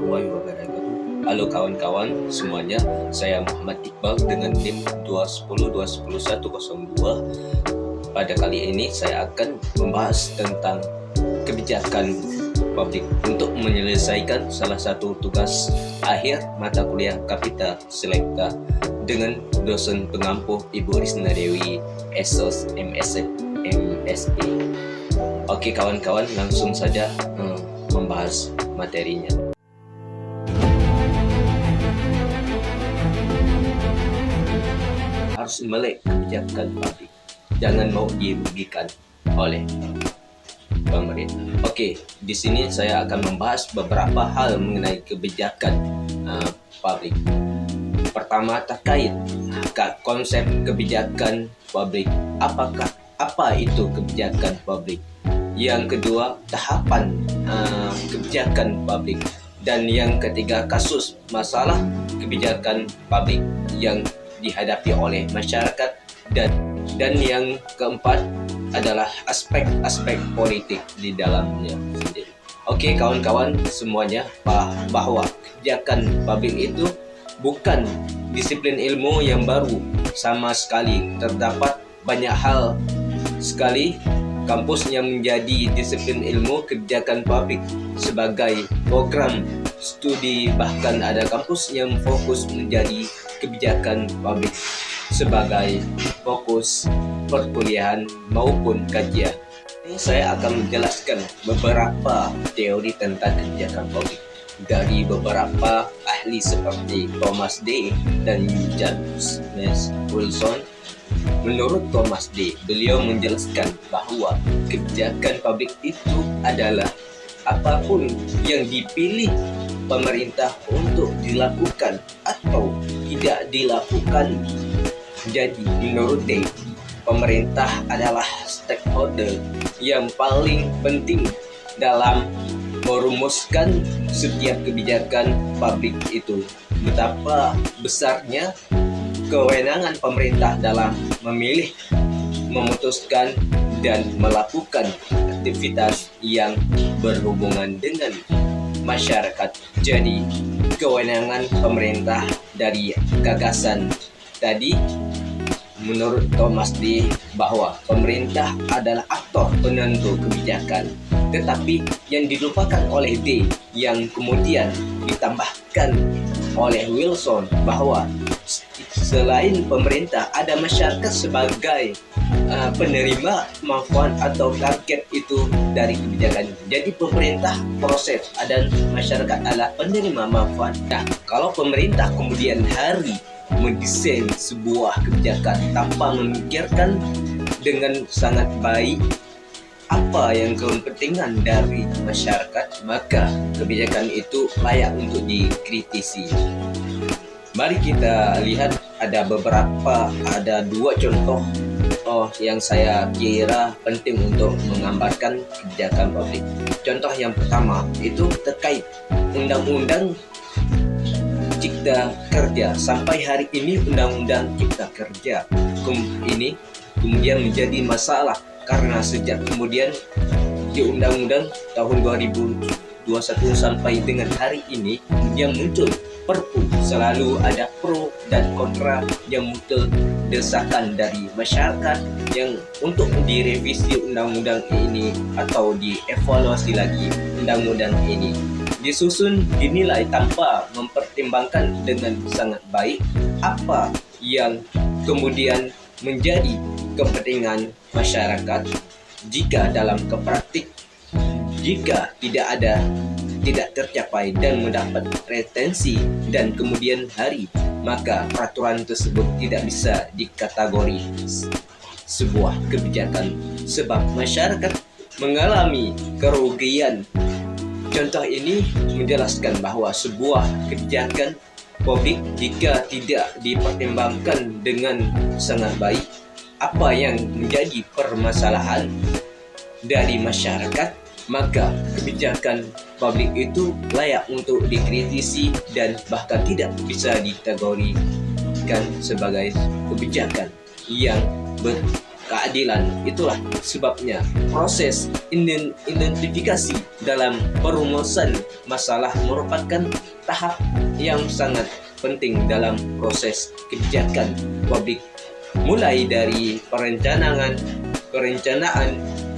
warahmatullahi wabarakatuh. Halo kawan-kawan semuanya, saya Muhammad Iqbal dengan NIM 210210102. Pada kali ini saya akan membahas tentang kebijakan publik untuk menyelesaikan salah satu tugas akhir mata kuliah Kapita Selekta dengan dosen pengampu Ibu Risna Dewi, Esos MSc. Oke kawan-kawan, langsung saja membahas materinya. Harus melek kebijakan publik, jangan mau dirugikan oleh pemerintah. Oke, di sini saya akan membahas beberapa hal mengenai kebijakan publik. Pertama, terkait konsep kebijakan publik. Apa itu kebijakan publik? Yang kedua, tahapan kebijakan publik. Dan yang ketiga, kasus masalah kebijakan publik yang dihadapi oleh masyarakat. Dan yang keempat adalah aspek-aspek politik di dalamnya sendiri. Oke kawan-kawan semuanya, bahwa kebijakan publik itu bukan disiplin ilmu yang baru sama sekali. Terdapat banyak hal sekali kampus yang menjadi disiplin ilmu kebijakan publik sebagai program studi, bahkan ada kampus yang fokus menjadi kebijakan publik sebagai fokus perkuliahan maupun kajian. Ini saya akan menjelaskan beberapa teori tentang kebijakan publik dari beberapa ahli seperti Thomas D. dan James Wilson. Menurut Thomas D., beliau menjelaskan bahwa kebijakan publik itu adalah apapun yang dipilih pemerintah untuk dilakukan atau tidak dilakukan. Jadi menurut D., pemerintah adalah stakeholder yang paling penting dalam merumuskan setiap kebijakan publik itu. Betapa besarnya kewenangan pemerintah dalam memilih, memutuskan, dan melakukan aktivitas yang berhubungan dengan masyarakat. Jadi, kewenangan pemerintah dari gagasan tadi, menurut Thomas D., bahwa pemerintah adalah aktor penentu kebijakan. Tetapi yang dilupakan oleh D., yang kemudian ditambahkan oleh Wilson, bahwa selain pemerintah ada masyarakat sebagai penerima manfaat atau target itu dari kebijakan. Jadi pemerintah proses dan masyarakat adalah penerima manfaat. Nah, kalau pemerintah kemudian hari mendesain sebuah kebijakan tanpa memikirkan dengan sangat baik apa yang kepentingan dari masyarakat, maka kebijakan itu layak untuk dikritisi. Mari kita lihat ada dua contoh yang saya kira penting untuk menggambarkan kebijakan publik. Contoh yang pertama itu terkait Undang-Undang Cipta Kerja. Sampai hari ini Undang-Undang Cipta Kerja ini kemudian menjadi masalah karena sejak kemudian di Undang-Undang tahun 2021 sampai dengan hari ini yang muncul Perpu, selalu ada pro dan kontra yang muncul desakan dari masyarakat yang untuk direvisi undang-undang ini atau dievaluasi lagi undang-undang ini. Disusun dinilai tanpa mempertimbangkan dengan sangat baik apa yang kemudian menjadi kepentingan masyarakat. Jika dalam kepraktik, jika tidak tercapai dan mendapat retensi dan kemudian hari, maka peraturan tersebut tidak bisa dikategori sebuah kebijakan sebab masyarakat mengalami kerugian. Contoh ini menjelaskan bahwa sebuah kebijakan publik jika tidak dipertimbangkan dengan sangat baik apa yang menjadi permasalahan dari masyarakat, maka kebijakan publik itu layak untuk dikritisi dan bahkan tidak bisa dikategorikan sebagai kebijakan yang keadilan. Itulah sebabnya proses identifikasi dalam perumusan masalah merupakan tahap yang sangat penting dalam proses kebijakan publik, mulai dari perencanaan,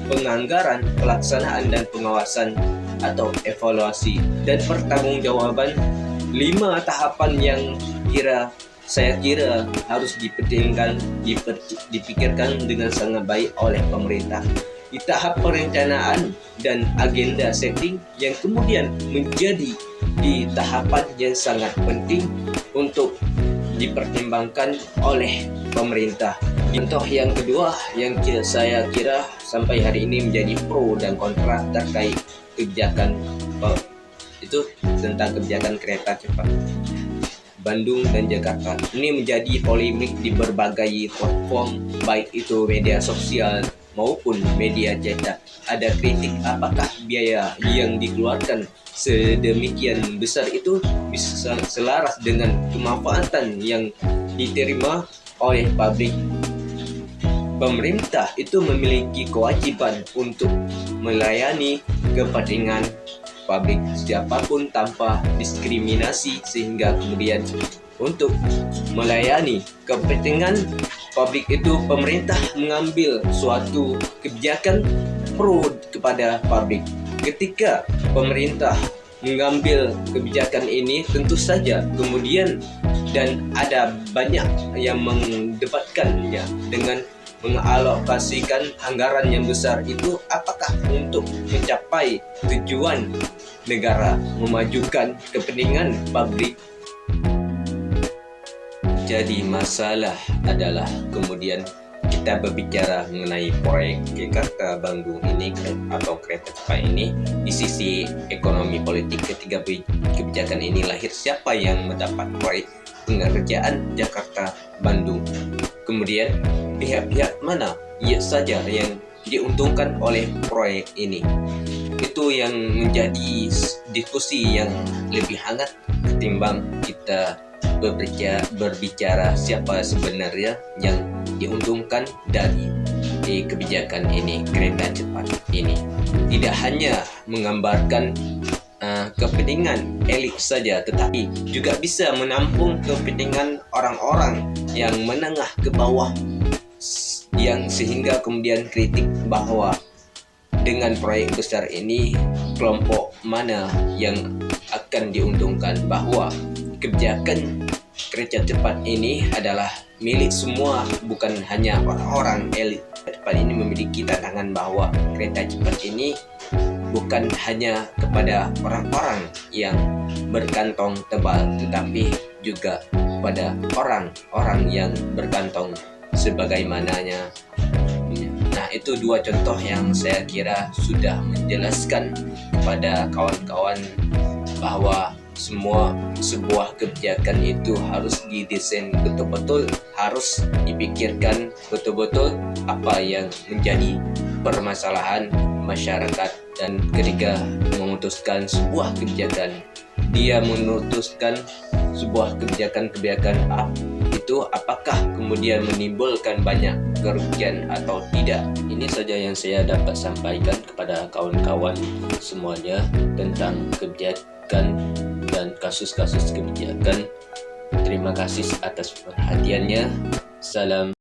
penganggaran, pelaksanaan dan pengawasan atau evaluasi dan pertanggungjawaban. 5 tahapan yang saya kira harus dipikirkan dengan sangat baik oleh pemerintah. Di tahap perencanaan dan agenda setting yang kemudian menjadi di tahapan yang sangat penting untuk dipertimbangkan oleh pemerintah. Contoh yang kedua yang saya kira sampai hari ini menjadi pro dan kontra terkait kebijakan itu tentang kebijakan kereta cepat Bandung dan Jakarta. Ini menjadi polemik di berbagai platform, baik itu media sosial maupun media cetak. Ada kritik apakah biaya yang dikeluarkan sedemikian besar itu bisa selaras dengan kemanfaatan yang diterima oleh publik. Pemerintah itu memiliki kewajiban untuk melayani kepentingan publik siapapun tanpa diskriminasi, sehingga kemudian untuk melayani kepentingan publik itu pemerintah mengambil suatu kebijakan pro kepada publik. Ketika pemerintah mengambil kebijakan ini, tentu saja kemudian dan ada banyak yang mendebatkannya dengan mengalokasikan anggaran yang besar itu apakah untuk mencapai tujuan negara, memajukan kepentingan publik. Jadi masalah adalah kemudian kita berbicara mengenai proyek Jakarta Bandung ini atau kereta cepat ini, di sisi ekonomi politik ketiga kebijakan ini lahir, siapa yang mendapat proyek pengerjaan Jakarta Bandung, kemudian pihak-pihak mana saja yang diuntungkan oleh proyek ini. Itu yang menjadi diskusi yang lebih hangat ketimbang kita berbicara siapa sebenarnya yang diuntungkan dari kebijakan ini, kereta cepat ini. Tidak hanya menggambarkan kepentingan elit saja, tetapi juga bisa menampung kepentingan orang-orang yang menengah ke bawah, yang sehingga kemudian kritik bahwa dengan proyek besar ini kelompok mana yang akan diuntungkan, bahwa kebijakan kereta cepat ini adalah milik semua, bukan hanya orang-orang elit. Cepat ini memiliki tantangan bahwa kereta cepat ini bukan hanya kepada orang-orang yang berkantong tebal, tetapi juga pada orang-orang yang berkantong sebagaimananya. Nah, itu 2 contoh yang saya kira sudah menjelaskan kepada kawan-kawan bahwa sebuah kebijakan itu harus didesain betul-betul, harus dipikirkan betul-betul apa yang menjadi permasalahan masyarakat. Dan ketika memutuskan sebuah kebijakan, dia memutuskan sebuah kebijakan itu apakah kemudian menimbulkan banyak kerugian atau tidak. Ini saja yang saya dapat sampaikan kepada kawan-kawan semuanya tentang kebijakan dan kasus-kasus kebijakan. Terima kasih atas perhatiannya. Salam